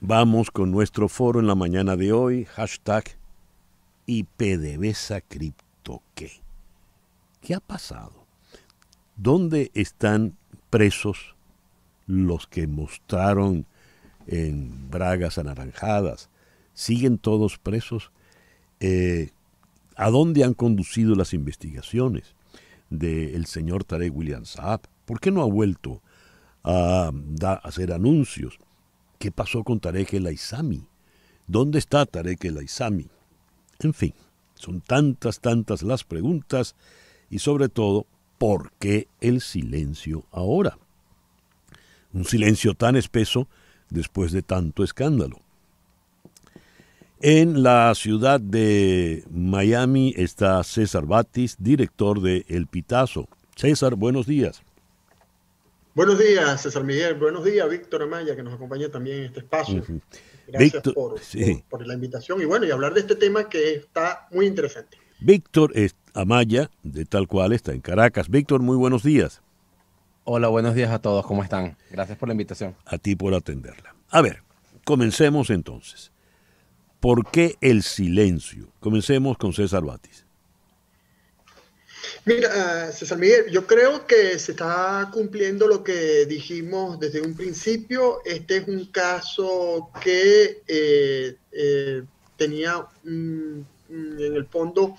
Vamos con nuestro foro en la mañana de hoy, hashtag IPDVSA Cripto. ¿Qué ha pasado? ¿Dónde están presos los que mostraron en bragas anaranjadas? ¿Siguen todos presos? ¿A dónde han conducido las investigaciones del señor Tarek William Saab? ¿Por qué no ha vuelto a hacer anuncios? ¿Qué pasó con Tarek El Aissami? ¿Dónde está Tarek El Aissami? En fin, son tantas las preguntas y sobre todo, ¿por qué el silencio ahora? Un silencio tan espeso después de tanto escándalo. En la ciudad de Miami está César Batis, director de El Pitazo. César, buenos días. Buenos días, César Miguel. Buenos días, Víctor Amaya, que nos acompaña también en este espacio. Uh-huh. Gracias Víctor, sí. por la invitación y bueno, y hablar de este tema que está muy interesante. Víctor Amaya, de tal cual, está en Caracas. Víctor, muy buenos días. Hola, buenos días a todos. ¿Cómo están? Gracias por la invitación. A ti por atenderla. A ver, comencemos entonces. ¿Por qué el silencio? Comencemos con César Batis. Mira, César Miguel, yo creo que se está cumpliendo lo que dijimos desde un principio. Este es un caso que tenía en el fondo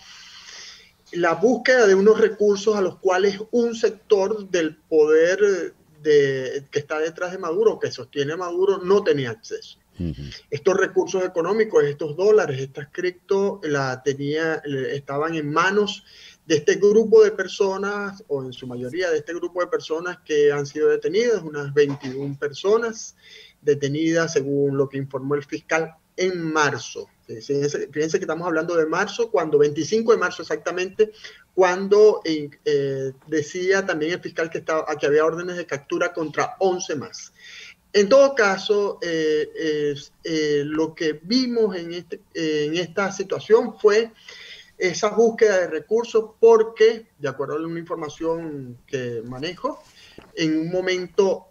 la búsqueda de unos recursos a los cuales un sector del poder que está detrás de Maduro, que sostiene a Maduro, no tenía acceso. Estos recursos económicos, estos dólares, estas cripto, estaban en manos de este grupo de personas, o en su mayoría de este grupo de personas que han sido detenidas, unas 21 personas detenidas según lo que informó el fiscal en marzo. Fíjense que estamos hablando de marzo, 25 de marzo exactamente, cuando decía también el fiscal que había órdenes de captura contra 11 más. En todo caso, lo que vimos en esta situación fue esa búsqueda de recursos porque, de acuerdo a una información que manejo, en un momento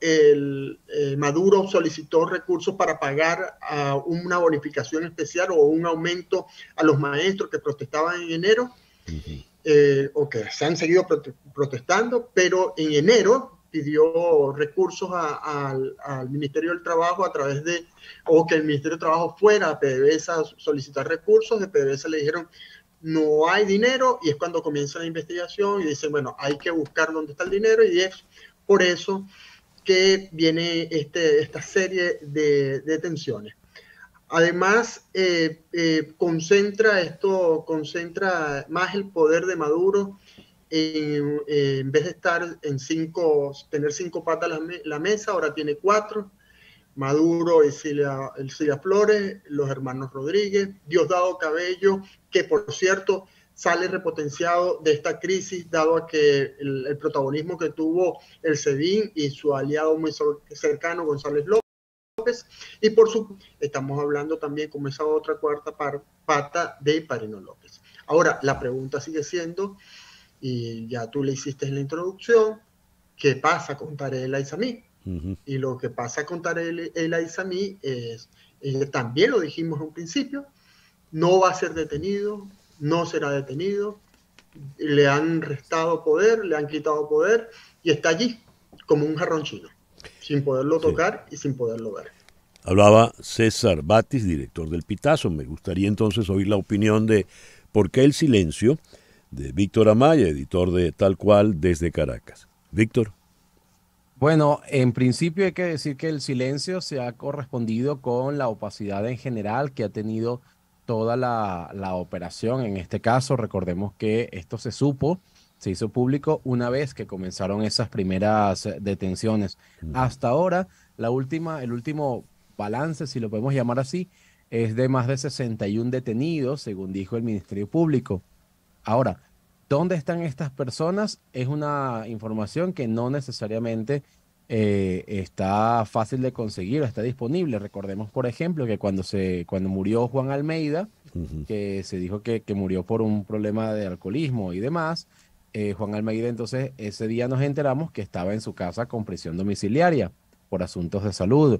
Maduro solicitó recursos para pagar una bonificación especial o un aumento a los maestros que protestaban en enero, o que se han seguido protestando, pero en enero pidió recursos al Ministerio del Trabajo o que el Ministerio del Trabajo fuera a PDVSA a solicitar recursos. De PDVSA le dijeron, no hay dinero, y es cuando comienza la investigación y dicen, bueno, hay que buscar dónde está el dinero, y es por eso que viene esta serie de detenciones. Además, concentra más el poder de Maduro en vez de estar tener 5 patas la mesa, ahora tiene 4. Maduro y Cilia Flores, los hermanos Rodríguez, Diosdado Cabello, que por cierto sale repotenciado de esta crisis, dado a que el protagonismo que tuvo el SEBIN y su aliado muy cercano, González López, y estamos hablando también como esa otra cuarta pata de Parino López. Ahora, la pregunta sigue siendo, y ya tú le hiciste en la introducción, ¿qué pasa con Tarek El Aissami? Y lo que pasa con Tarek El Aissami es, también lo dijimos en un principio, no va a ser detenido, no será detenido, le han restado poder, le han quitado poder y está allí como un jarrón chino, sin poderlo tocar y sin poderlo ver. Hablaba César Batis, director del Pitazo. Me gustaría entonces oír la opinión de por qué el silencio de Víctor Amaya, editor de Tal Cual desde Caracas. Víctor. Bueno, en principio hay que decir que el silencio se ha correspondido con la opacidad en general que ha tenido toda la operación. En este caso, recordemos que esto se hizo público una vez que comenzaron esas primeras detenciones. Hasta ahora, el último balance, si lo podemos llamar así, es de más de 61 detenidos, según dijo el Ministerio Público. Ahora, ¿dónde están estas personas? Es una información que no necesariamente está fácil de conseguir o está disponible. Recordemos, por ejemplo, que cuando murió Juan Almeida, que se dijo que murió por un problema de alcoholismo y demás, Juan Almeida, entonces ese día nos enteramos que estaba en su casa con prisión domiciliaria por asuntos de salud.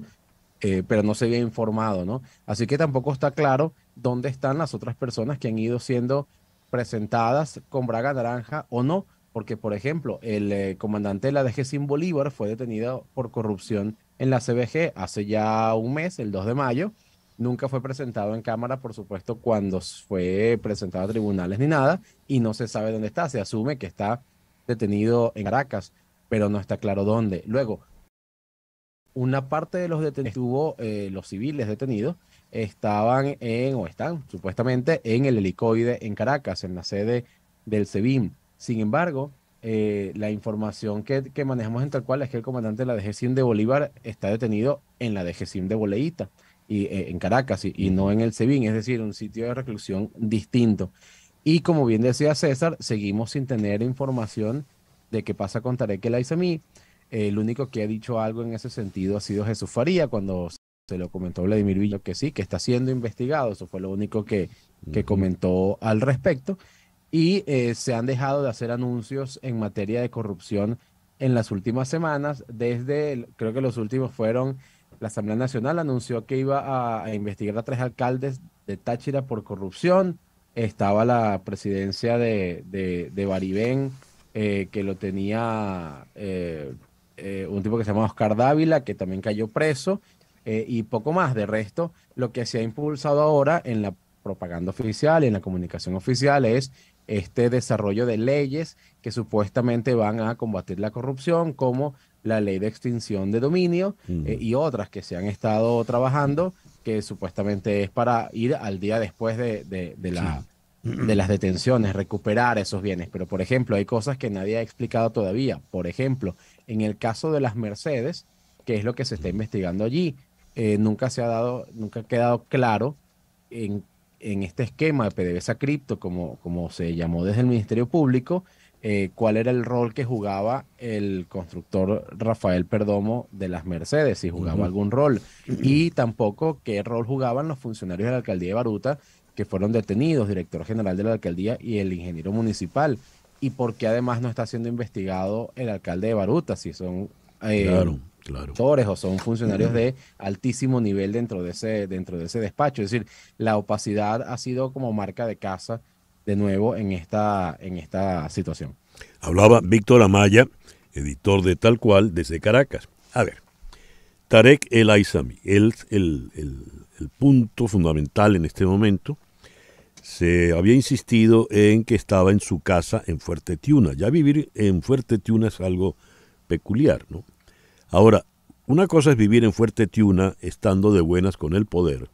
pero no se había informado, ¿no? Así que tampoco está claro dónde están las otras personas que han ido siendo presentadas con braga naranja o no, porque, por ejemplo, el comandante de la DG Sin Bolívar fue detenido por corrupción en la CBG hace ya un mes, el 2 de mayo. Nunca fue presentado en cámara, por supuesto, cuando fue presentado a tribunales ni nada, y no se sabe dónde está. Se asume que está detenido en Caracas, pero no está claro dónde. Luego, una parte de los detenidos, los civiles detenidos, estaban o están supuestamente en el helicoide en Caracas, en la sede del SEBIN. Sin embargo, la información que manejamos en tal cual es que el comandante de la DGCIM de Bolívar está detenido en la DGCIM de Boleíta, en Caracas, y no en el SEBIN, es decir, un sitio de reclusión distinto. Y como bien decía César, seguimos sin tener información de qué pasa con Tarek El Aissami. El único que ha dicho algo en ese sentido ha sido Jesús Faría, cuando se lo comentó Vladimir Villo que sí, que está siendo investigado. Eso fue lo único que Ujú. comentó al respecto. Y se han dejado de hacer anuncios en materia de corrupción en las últimas semanas. Creo que los últimos fueron, la Asamblea Nacional anunció que iba a investigar a 3 alcaldes de Táchira por corrupción. Estaba la presidencia de Baribén, que lo tenía un tipo que se llama Oscar Dávila, que también cayó preso, y poco más. De resto, lo que se ha impulsado ahora en la propaganda oficial, en la comunicación oficial, es este desarrollo de leyes que supuestamente van a combatir la corrupción, como la ley de extinción de dominio, Ujú. y otras que se han estado trabajando, que supuestamente es para ir al día después Sí. de las detenciones, recuperar esos bienes. Pero, por ejemplo, hay cosas que nadie ha explicado todavía. Por ejemplo, en el caso de las Mercedes, que es lo que se está investigando allí, nunca ha quedado claro en, en este esquema de PDVSA Cripto, como se llamó desde el Ministerio Público, cuál era el rol que jugaba el constructor Rafael Perdomo de las Mercedes, si jugaba Ujú. algún rol, y tampoco qué rol jugaban los funcionarios de la alcaldía de Baruta que fueron detenidos, director general de la alcaldía y el ingeniero municipal, y por qué además no está siendo investigado el alcalde de Baruta, si son Claro, claro. actores o son funcionarios de altísimo nivel dentro de ese despacho. Es decir, la opacidad ha sido como marca de casa de nuevo en esta situación. Hablaba Víctor Amaya, editor de Tal Cual, desde Caracas. A ver, Tarek El Aissami, el punto fundamental en este momento, se había insistido en que estaba en su casa en Fuerte Tiuna. Ya vivir en Fuerte Tiuna es algo peculiar, ¿no? Ahora, una cosa es vivir en Fuerte Tiuna estando de buenas con el poder,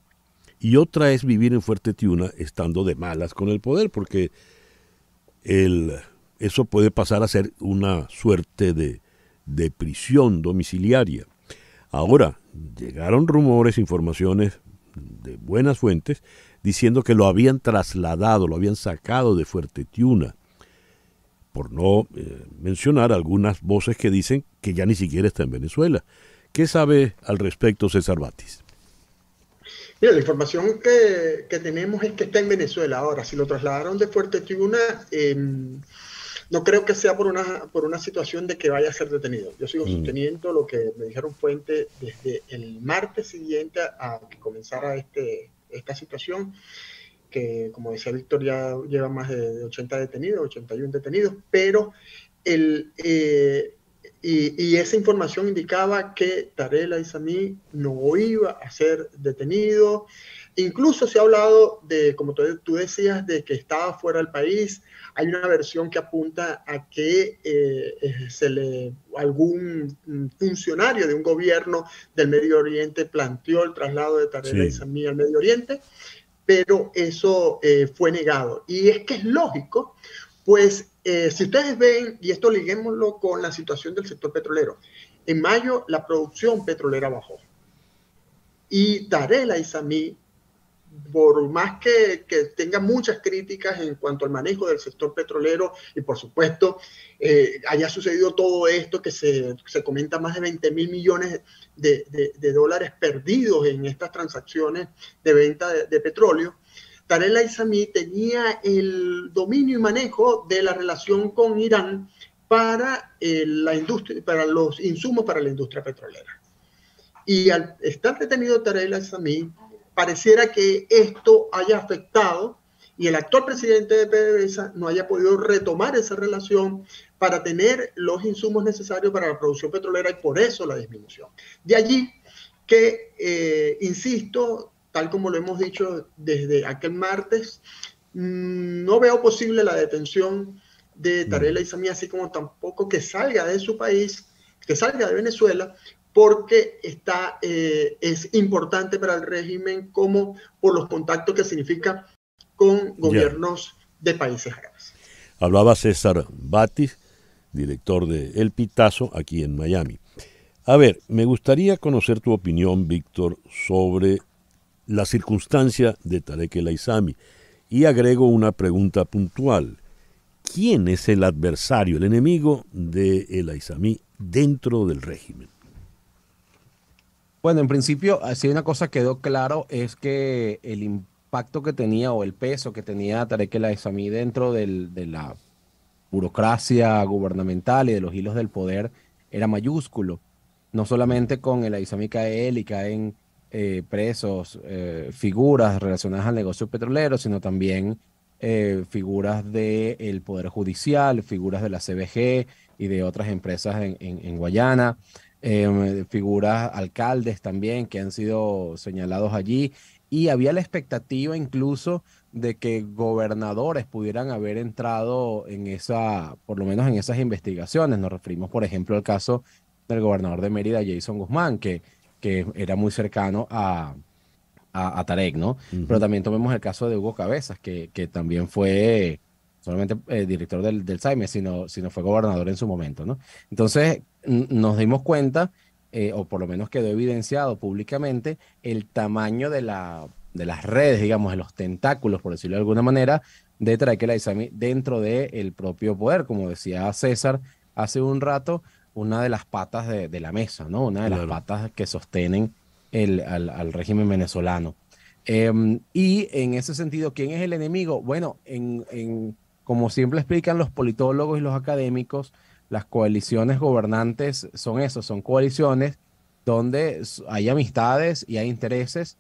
y otra es vivir en Fuerte Tiuna estando de malas con el poder, porque el, eso puede pasar a ser una suerte de prisión domiciliaria. Ahora, llegaron rumores, informaciones de buenas fuentes, diciendo que lo habían trasladado, lo habían sacado de Fuerte Tiuna, por no mencionar algunas voces que dicen que ya ni siquiera está en Venezuela. ¿Qué sabe al respecto César Batis? Mira, la información que tenemos es que está en Venezuela. Ahora, si lo trasladaron de Fuerte Tiuna, no creo que sea por una situación de que vaya a ser detenido. Yo sigo Mm, sosteniendo lo que me dijeron fuentes desde el martes siguiente a que comenzara esta situación, que como decía Víctor ya lleva más de 80 detenidos, 81 detenidos, pero el, y esa información indicaba que Tarek El Aissami no iba a ser detenido. Incluso se ha hablado de, como tú decías, de que estaba fuera del país. Hay una versión que apunta a que algún funcionario de un gobierno del Medio Oriente planteó el traslado de Tarek El sí. Aissami al Medio Oriente, pero eso fue negado. Y es que es lógico, pues si ustedes ven, y esto liguémoslo con la situación del sector petrolero, en mayo la producción petrolera bajó. Y Tarek El Aissami, por más que tenga muchas críticas en cuanto al manejo del sector petrolero y por supuesto haya sucedido todo esto que se comenta más de 20.000 millones de dólares perdidos en estas transacciones de venta de petróleo, Tarek El Aissami tenía el dominio y manejo de la relación con Irán para la industria, para los insumos para la industria petrolera. y al estar detenido Tarek El Aissami, pareciera que esto haya afectado y el actual presidente de PDVSA no haya podido retomar esa relación para tener los insumos necesarios para la producción petrolera, y por eso la disminución. De allí que, insisto, tal como lo hemos dicho desde aquel martes, no veo posible la detención de Tarek El Aissami, así como tampoco que salga de su país, que salga de Venezuela, porque es importante para el régimen, como por los contactos que significa con gobiernos de países árabes. Hablaba César Batis, director de El Pitazo, aquí en Miami. A ver, me gustaría conocer tu opinión, Víctor, sobre la circunstancia de Tarek El Aissami. Y agrego una pregunta puntual. ¿Quién es el adversario, el enemigo de El Aissami dentro del régimen? Bueno, en principio, si una cosa quedó claro es que el impacto que tenía o el peso que tenía Tarek El Aissami dentro de la burocracia gubernamental y de los hilos del poder era mayúsculo. No solamente con El Aissami cae él y caen presos, figuras relacionadas al negocio petrolero, sino también figuras del Poder Judicial, figuras de la CBG y de otras empresas en Guayana. Figuras, alcaldes también que han sido señalados allí, y había la expectativa incluso de que gobernadores pudieran haber entrado en por lo menos en esas investigaciones. Nos referimos, por ejemplo, al caso del gobernador de Mérida, Jason Guzmán, que era muy cercano a Tarek, ¿no? Pero también tomemos el caso de Hugo Cabezas, que también fue solamente director del SAIME, sino fue gobernador en su momento, ¿no? Entonces nos dimos cuenta, o por lo menos quedó evidenciado públicamente, el tamaño de las redes, digamos, de los tentáculos, por decirlo de alguna manera, de Tarek El Aissami dentro del propio poder. Como decía César hace un rato, una de las patas de la mesa, ¿no? Una de las patas que sostienen al régimen venezolano. Y en ese sentido, ¿quién es el enemigo? Bueno, como siempre explican los politólogos y los académicos, las coaliciones gobernantes son eso, son coaliciones donde hay amistades y hay intereses,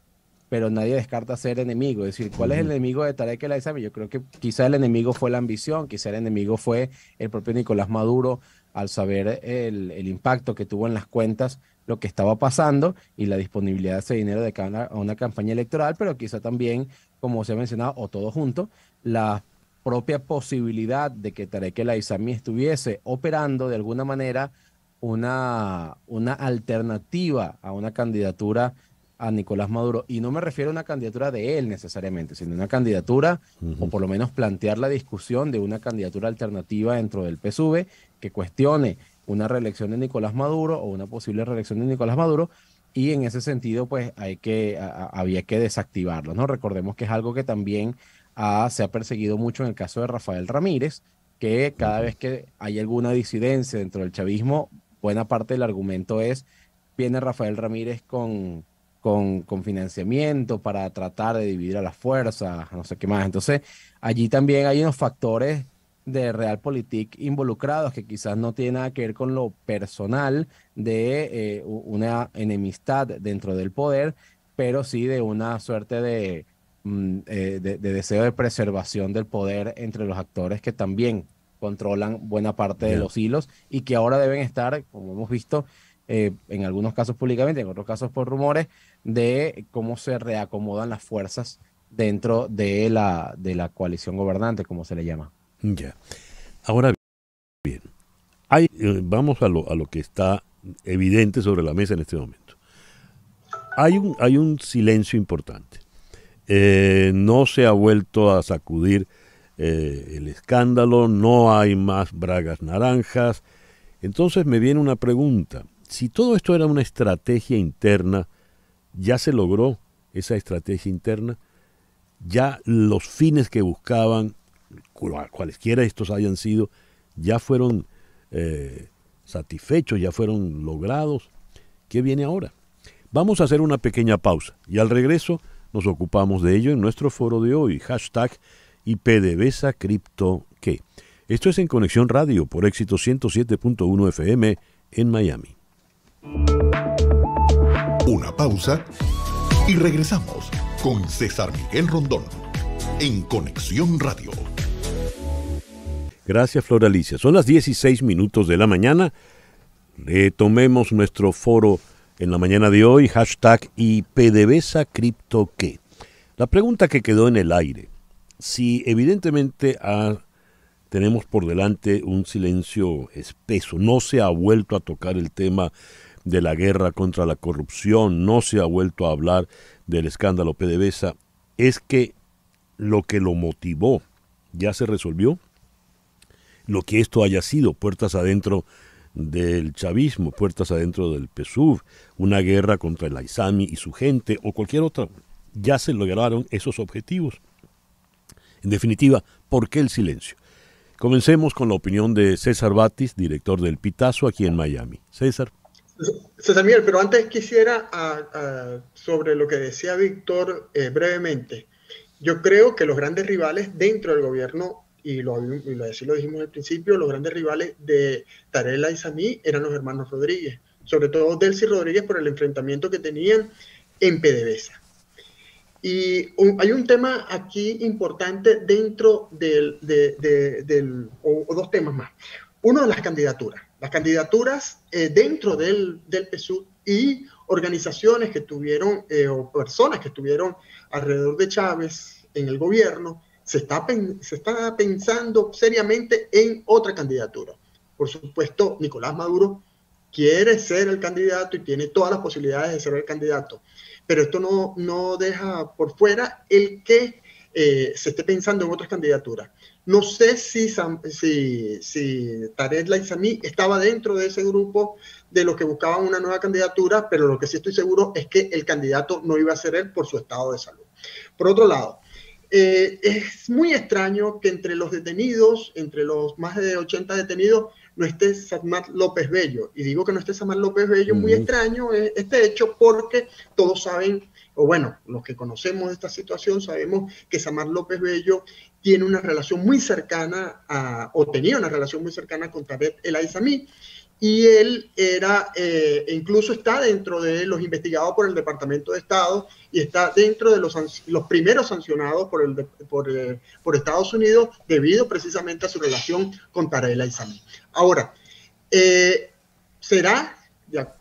pero nadie descarta ser enemigo. Es decir, ¿cuál es el enemigo de Tarek El Aissami? Yo creo que quizá el enemigo fue la ambición, quizá el enemigo fue el propio Nicolás Maduro, al saber el impacto que tuvo en las cuentas lo que estaba pasando y la disponibilidad de ese dinero de cara a una campaña electoral, pero quizá también, como se ha mencionado, o todo junto, la propia posibilidad de que Tarek El Aissami estuviese operando de alguna manera una alternativa a una candidatura a Nicolás Maduro. Y no me refiero a una candidatura de él necesariamente, sino una candidatura, o por lo menos plantear la discusión de una candidatura alternativa dentro del PSUV que cuestione una reelección de Nicolás Maduro o una posible reelección de Nicolás Maduro. Y en ese sentido, pues había que desactivarlo, ¿no? Recordemos que es algo que también se ha perseguido mucho en el caso de Rafael Ramírez, que cada vez que hay alguna disidencia dentro del chavismo, buena parte del argumento viene Rafael Ramírez con financiamiento para tratar de dividir a las fuerzas, no sé qué más. Entonces, allí también hay unos factores de realpolitik involucrados que quizás no tienen nada que ver con lo personal de una enemistad dentro del poder, pero sí de una suerte de deseo de preservación del poder entre los actores que también controlan buena parte de los hilos y que ahora deben estar, como hemos visto, en algunos casos públicamente, en otros casos por rumores, de cómo se reacomodan las fuerzas dentro de la coalición gobernante, como se le llama. Ya. Ahora bien, vamos a lo que está evidente sobre la mesa en este momento. Hay un silencio importante. No se ha vuelto a sacudir el escándalo, no hay más bragas naranjas. Entonces me viene una pregunta. Si todo esto era una estrategia interna, ¿ya se logró esa estrategia interna? ¿Ya los fines que buscaban, cualesquiera estos hayan sido, ya fueron satisfechos, ya fueron logrados? ¿Qué viene ahora? Vamos a hacer una pequeña pausa y al regreso nos ocupamos de ello en nuestro foro de hoy, #PDVSACriptoQué. Esto es En Conexión Radio por Éxito 107.1 FM en Miami. Una pausa y regresamos con César Miguel Rondón en Conexión Radio. Gracias, Flor Alicia. Son las 16 minutos de la mañana. Retomemos nuestro foro en la mañana de hoy, hashtag y PDVSA Cripto ¿qué? La pregunta que quedó en el aire, si evidentemente tenemos por delante un silencio espeso, no se ha vuelto a tocar el tema de la guerra contra la corrupción, no se ha vuelto a hablar del escándalo PDVSA, es que lo que lo motivó ya se resolvió. Lo que esto haya sido, puertas adentro del chavismo, puertas adentro del PSUV, una guerra contra el Aizami y su gente o cualquier otra, ya se lograron esos objetivos. En definitiva, ¿por qué el silencio? Comencemos con la opinión de César Batis, director del Pitazo aquí en Miami. César. César Miguel, pero antes quisiera sobre lo que decía Víctor brevemente. Yo creo que los grandes rivales dentro del gobierno, así lo dijimos al principio, los grandes rivales de Tarek El Aizami eran los hermanos Rodríguez, sobre todo Delcy Rodríguez por el enfrentamiento que tenían en PDVSA. Y hay un tema aquí importante dentro o dos temas más. Uno, las candidaturas. Las candidaturas dentro del PSUV y organizaciones que tuvieron o personas que estuvieron alrededor de Chávez en el gobierno, se está pensando seriamente en otra candidatura. Por supuesto, Nicolás Maduro quiere ser el candidato y tiene todas las posibilidades de ser el candidato, pero esto no deja por fuera el que se esté pensando en otras candidaturas. No sé si Tarek El Aizami estaba dentro de ese grupo de los que buscaban una nueva candidatura, pero lo que sí estoy seguro es que el candidato no iba a ser él por su estado de salud. Por otro lado, es muy extraño que entre los detenidos, entre los más de 80 detenidos, no esté Samad López Bello. Y digo que no esté Samad López Bello, muy extraño este hecho, porque todos saben, o bueno, los que conocemos esta situación sabemos que Samad López Bello tiene una relación muy cercana o tenía una relación muy cercana con Tarek El Aizami, y él incluso está dentro de los investigados por el Departamento de Estado y está dentro de los primeros sancionados por Estados Unidos debido precisamente a su relación con Tarek El Aizami. Ahora, ¿será,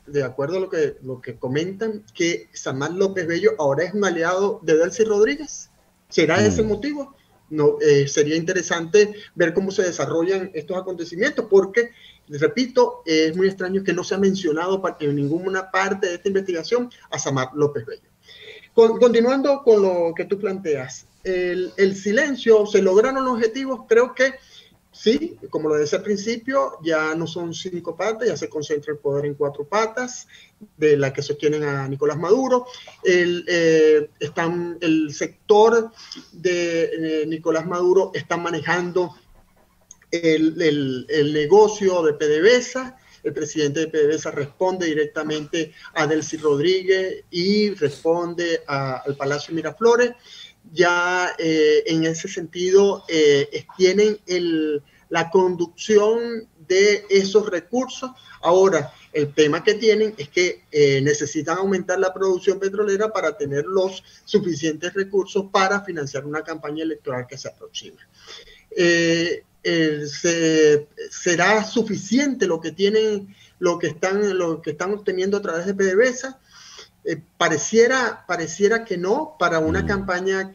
de acuerdo a lo que comentan, que Samad López Bello ahora es un aliado de Delcy Rodríguez? ¿Será ese el motivo? No, sería interesante ver cómo se desarrollan estos acontecimientos, porque, repito, es muy extraño que no se ha mencionado en ninguna parte de esta investigación a Samad López Bello. Continuando con lo que tú planteas, el silencio, ¿se lograron los objetivos? Creo que sí, como lo decía al principio, ya no son 5 patas, ya se concentra el poder en 4 patas, de la que sostienen a Nicolás Maduro. El sector de Nicolás Maduro está manejando el negocio de PDVSA. El presidente de PDVSA responde directamente a Delcy Rodríguez y responde al Palacio Miraflores. Ya en ese sentido tienen la conducción de esos recursos. Ahora, el tema que tienen es que necesitan aumentar la producción petrolera para tener los suficientes recursos para financiar una campaña electoral que se aproxima. ¿Será suficiente lo que tienen, lo que están obteniendo a través de PDVSA? Pareciera que no, para una campaña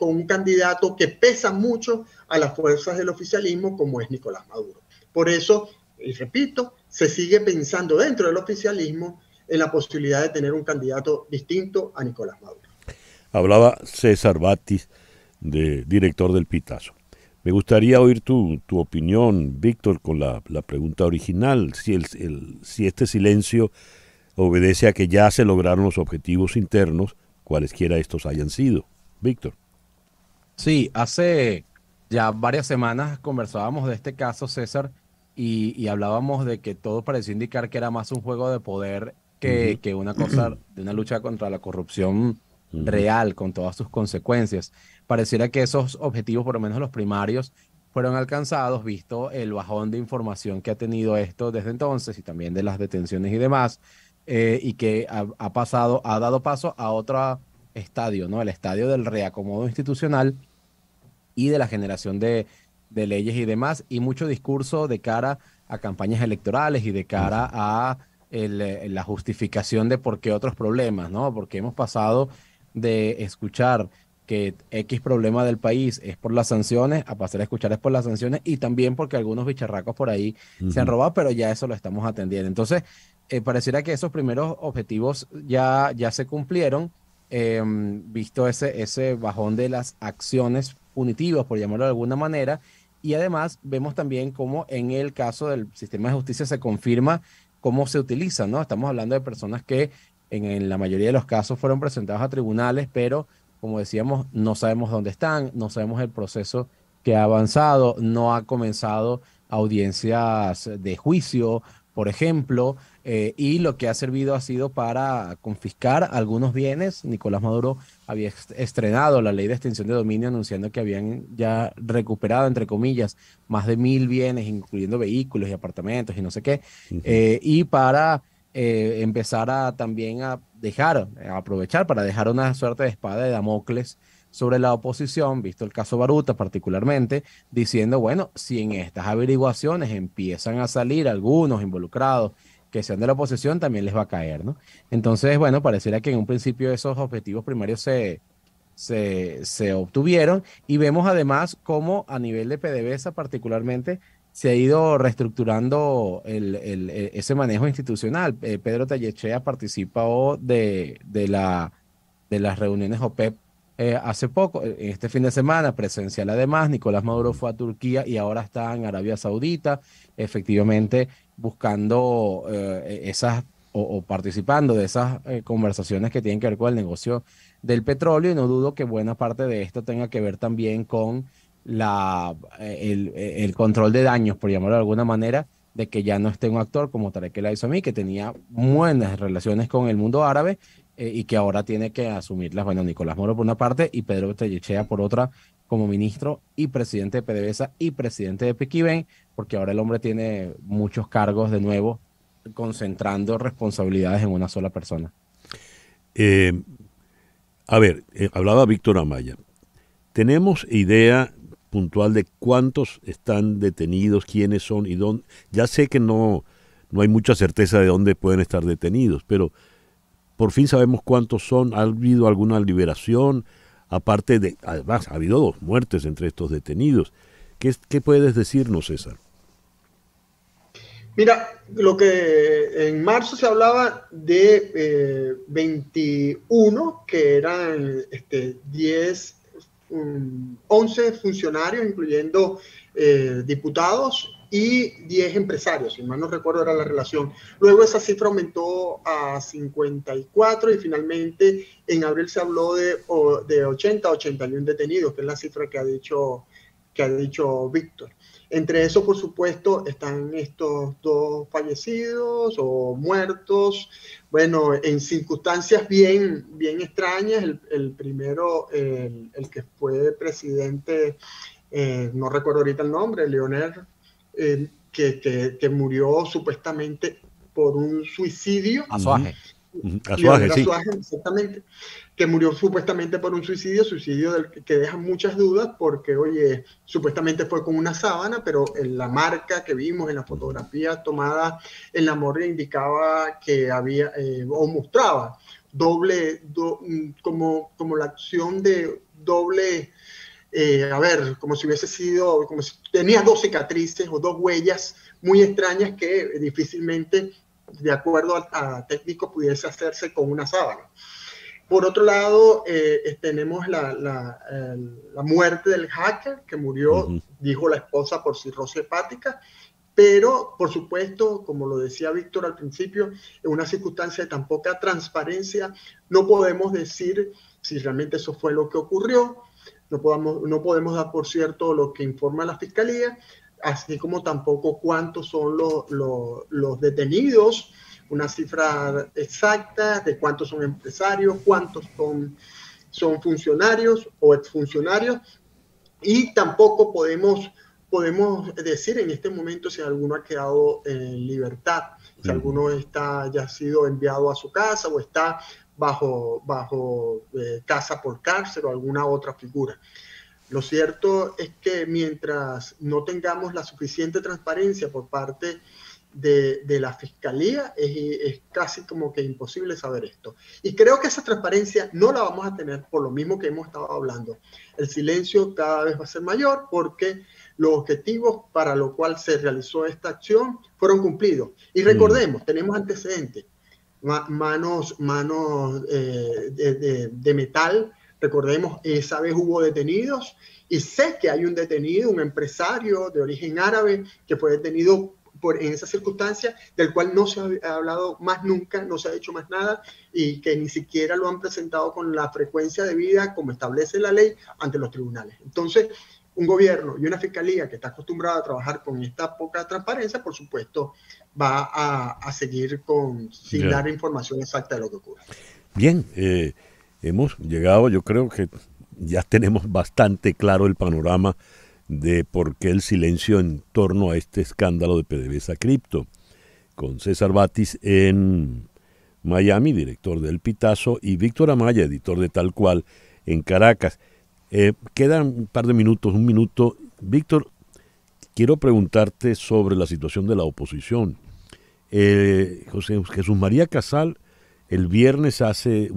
con un candidato que pesa mucho a las fuerzas del oficialismo como es Nicolás Maduro. Por eso, y repito, se sigue pensando dentro del oficialismo en la posibilidad de tener un candidato distinto a Nicolás Maduro. Hablaba César Batis, director del Pitazo. Me gustaría oír tu opinión, Víctor, con la pregunta original, si este silencio obedece a que ya se lograron los objetivos internos, cualesquiera estos hayan sido. Víctor. Sí, hace ya varias semanas conversábamos de este caso, César, y hablábamos de que todo parecía indicar que era más un juego de poder que una cosa de una lucha contra la corrupción real, con todas sus consecuencias. Pareciera que esos objetivos, por lo menos los primarios, fueron alcanzados, visto el bajón de información que ha tenido esto desde entonces y también de las detenciones y demás. y que ha dado paso a otro estadio, ¿no? El estadio del reacomodo institucional y de la generación de leyes y demás, y mucho discurso de cara a campañas electorales y de cara a la justificación de por qué otros problemas, ¿no? Porque hemos pasado de escuchar que X problema del país es por las sanciones, a pasar a escuchar es por las sanciones y también porque algunos bicharracos por ahí se han robado, pero ya eso lo estamos atendiendo. Entonces, pareciera que esos primeros objetivos ya se cumplieron, visto ese bajón de las acciones punitivas, por llamarlo de alguna manera, y además vemos también cómo en el caso del sistema de justicia se confirma cómo se utiliza, ¿no? Estamos hablando de personas que en la mayoría de los casos fueron presentados a tribunales, pero como decíamos, no sabemos dónde están, no sabemos el proceso que ha avanzado, no ha comenzado audiencias de juicio, por ejemplo, y lo que ha servido ha sido para confiscar algunos bienes. Nicolás Maduro había estrenado la ley de extinción de dominio anunciando que habían ya recuperado, entre comillas, más de 1000 bienes, incluyendo vehículos y apartamentos y no sé qué, y para empezar también a aprovechar para dejar una suerte de espada de Damocles sobre la oposición, visto el caso Baruta particularmente, diciendo, bueno, si en estas averiguaciones empiezan a salir algunos involucrados que sean de la oposición, también les va a caer, ¿no? Entonces, bueno, pareciera que en un principio esos objetivos primarios se obtuvieron, y vemos además cómo a nivel de PDVSA particularmente se ha ido reestructurando ese manejo institucional. Pedro Tellechea participó de las reuniones OPEP hace poco, este fin de semana, presencial además. Nicolás Maduro fue a Turquía y ahora está en Arabia Saudita, efectivamente buscando o participando de esas conversaciones que tienen que ver con el negocio del petróleo, y no dudo que buena parte de esto tenga que ver también con el control de daños, por llamarlo de alguna manera, de que ya no esté un actor como Tarek El Aissami, que tenía buenas relaciones con el mundo árabe, y que ahora tiene que asumirlas, bueno, Nicolás Maduro por una parte y Pedro Tellechea por otra, como ministro y presidente de PDVSA y presidente de Pequiven, porque ahora el hombre tiene muchos cargos de nuevo, concentrando responsabilidades en una sola persona. Hablaba Víctor Amaya. ¿Tenemos idea puntual de cuántos están detenidos, quiénes son y dónde? Ya sé que no hay mucha certeza de dónde pueden estar detenidos, pero por fin sabemos cuántos son. ¿Ha habido alguna liberación? Además, ha habido 2 muertes entre estos detenidos. ¿Qué puedes decirnos, César? Mira, lo que en marzo se hablaba de 21, que eran 11 funcionarios, incluyendo diputados, y 10 empresarios, si mal no recuerdo era la relación. Luego esa cifra aumentó a 54 y finalmente en abril se habló de 80 a 81 detenidos, que es la cifra que ha dicho Víctor. Entre eso, por supuesto, están estos 2 fallecidos o muertos, bueno, en circunstancias bien extrañas. El primero, el que fue presidente, no recuerdo ahorita el nombre, Leonel, que murió supuestamente por un suicidio. Azuaje. Azuaje, sí. Azuaje, exactamente. Que murió supuestamente por un suicidio que deja muchas dudas, porque, oye, supuestamente fue con una sábana, pero en la marca que vimos en la fotografía tomada en la morgue indicaba que había, o mostraba, como la acción de doble, como si hubiese sido, como si tenía 2 cicatrices o 2 huellas muy extrañas que difícilmente, de acuerdo a técnicos, pudiese hacerse con una sábana. Por otro lado, tenemos la muerte del hacker que murió, dijo la esposa, por cirrosis hepática, pero por supuesto, como lo decía Víctor al principio, en una circunstancia de tan poca transparencia, no podemos decir si realmente eso fue lo que ocurrió. No podemos dar por cierto lo que informa la Fiscalía, así como tampoco cuántos son los detenidos, una cifra exacta de cuántos son empresarios, cuántos son funcionarios o exfuncionarios, y tampoco podemos podemos decir en este momento si alguno ha quedado en libertad, si alguno ya ha sido enviado a su casa o está bajo casa por cárcel o alguna otra figura. Lo cierto es que mientras no tengamos la suficiente transparencia por parte de la Fiscalía, es casi como que imposible saber esto. Y creo que esa transparencia no la vamos a tener por lo mismo que hemos estado hablando. El silencio cada vez va a ser mayor porque los objetivos para los cuales se realizó esta acción fueron cumplidos. Y recordemos, tenemos antecedentes, manos de metal. Recordemos, esa vez hubo detenidos y sé que hay un detenido, un empresario de origen árabe que fue detenido en esa circunstancia, del cual no se ha hablado más nunca, no se ha hecho más nada y que ni siquiera lo han presentado con la frecuencia debida como establece la ley ante los tribunales. Entonces, un gobierno y una fiscalía que está acostumbrada a trabajar con esta poca transparencia, por supuesto, va a seguir sin dar información exacta de lo que ocurre. Bien, hemos llegado, yo creo que ya tenemos bastante claro el panorama de por qué el silencio en torno a este escándalo de PDVSA Cripto, con César Batis en Miami, director del Pitazo, y Víctor Amaya, editor de Tal Cual, en Caracas. Quedan un par de minutos, un minuto. Víctor, quiero preguntarte sobre la situación de la oposición. Jesús María Casal el viernes hace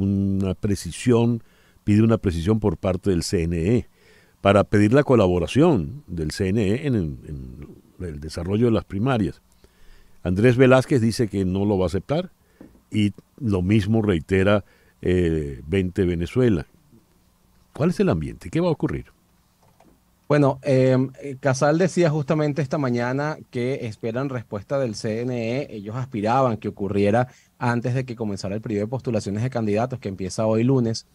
pide una precisión por parte del CNE para pedir la colaboración del CNE en el desarrollo de las primarias. Andrés Velázquez dice que no lo va a aceptar y lo mismo reitera 20 Venezuela. ¿Cuál es el ambiente? ¿Qué va a ocurrir? Bueno, Casal decía justamente esta mañana que esperan respuesta del CNE. Ellos aspiraban que ocurriera antes de que comenzara el periodo de postulaciones de candidatos, que empieza hoy lunes.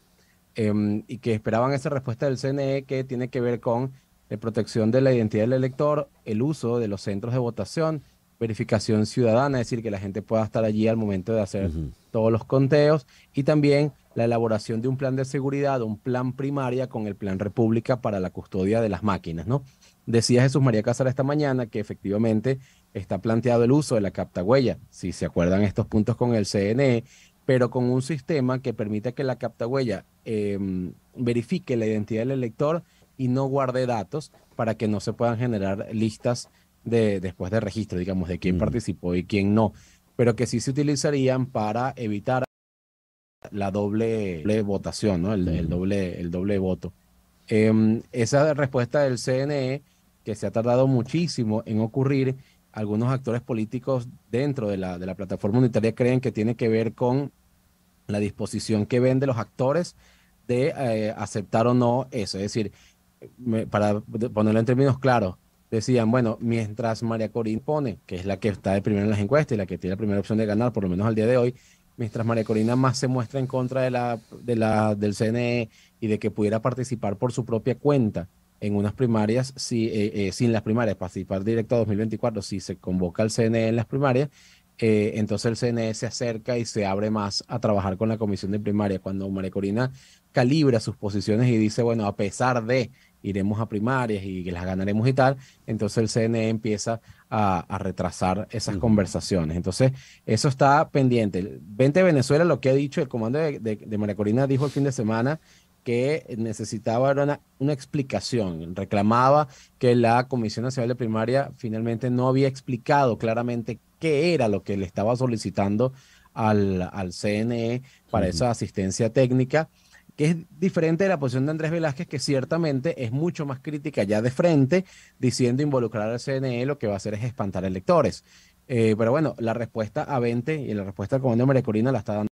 Y que esperaban esa respuesta del CNE que tiene que ver con la protección de la identidad del elector, el uso de los centros de votación, verificación ciudadana, es decir, que la gente pueda estar allí al momento de hacer todos los conteos, y también la elaboración de un plan de seguridad, un plan primaria con el plan República para la custodia de las máquinas, ¿no? Decía Jesús María Casal esta mañana que efectivamente está planteado el uso de la captahuella, si se acuerdan estos puntos con el CNE, pero con un sistema que permita que la captahuella verifique la identidad del elector y no guarde datos para que no se puedan generar listas después de registro, digamos, de quién participó y quién no, pero que sí se utilizarían para evitar la doble votación, ¿no? el doble voto. Esa respuesta del CNE, que se ha tardado muchísimo en ocurrir, algunos actores políticos dentro de la plataforma unitaria creen que tiene que ver con la disposición que ven de los actores de aceptar o no eso. Es decir, para ponerlo en términos claros, decían, bueno, mientras María Corina pone, que es la que está de primero en las encuestas y la que tiene la primera opción de ganar, por lo menos al día de hoy, mientras María Corina más se muestra en contra del CNE y de que pudiera participar por su propia cuenta en unas primarias, sin las primarias, participar directo a 2024, si se convoca al CNE en las primarias, entonces el CNE se acerca y se abre más a trabajar con la comisión de primaria. Cuando María Corina calibra sus posiciones y dice, bueno, a pesar de iremos a primarias y que las ganaremos y tal, entonces el CNE empieza a retrasar esas conversaciones. Entonces, eso está pendiente. 20 Venezuela, lo que ha dicho el comando de María Corina, dijo el fin de semana que necesitaba una explicación. Reclamaba que la Comisión Nacional de Primaria finalmente no había explicado claramente qué era lo que le estaba solicitando al CNE para esa asistencia técnica, que es diferente de la posición de Andrés Velázquez, que ciertamente es mucho más crítica ya de frente, diciendo involucrar al CNE lo que va a hacer es espantar electores. Pero bueno, la respuesta a 20 y la respuesta al comando de María Corina la está dando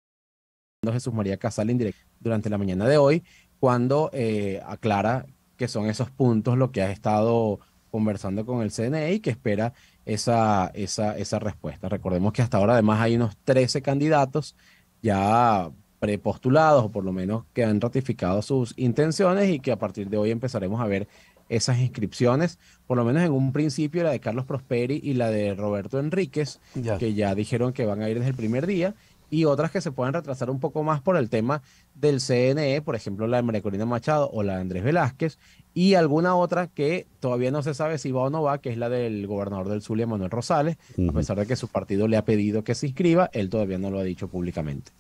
Jesús María Casal indirecto durante la mañana de hoy, cuando aclara que son esos puntos lo que ha estado conversando con el CNE y que espera esa respuesta. Recordemos que hasta ahora además hay unos 13 candidatos ya prepostulados, o por lo menos que han ratificado sus intenciones, y que a partir de hoy empezaremos a ver esas inscripciones, por lo menos en un principio la de Carlos Prosperi y la de Roberto Enríquez, que ya dijeron que van a ir desde el primer día, y otras que se pueden retrasar un poco más por el tema del CNE, por ejemplo, la de María Corina Machado o la de Andrés Velázquez, y alguna otra que todavía no se sabe si va o no va, que es la del gobernador del Zulia, Manuel Rosales. A pesar de que su partido le ha pedido que se inscriba, él todavía no lo ha dicho públicamente.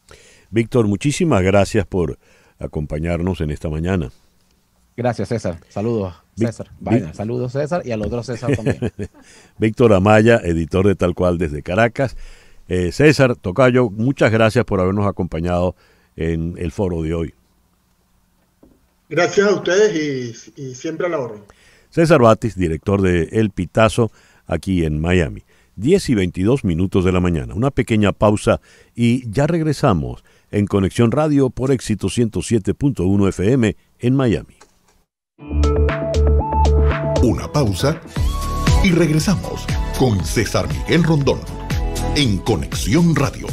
Víctor, muchísimas gracias por acompañarnos en esta mañana. Gracias, César. Saludos, César. Saludos, César, y al otro César también. Víctor Amaya, editor de Tal Cual desde Caracas. César, tocayo, muchas gracias por habernos acompañado en el foro de hoy. Gracias a ustedes y siempre a la orden. César Batis, director de El Pitazo, aquí en Miami. 10:22 de la mañana. Una pequeña pausa y ya regresamos en Conexión Radio por Éxito 107.1 FM en Miami. Una pausa y regresamos con César Miguel Rondón en Conexión Radio.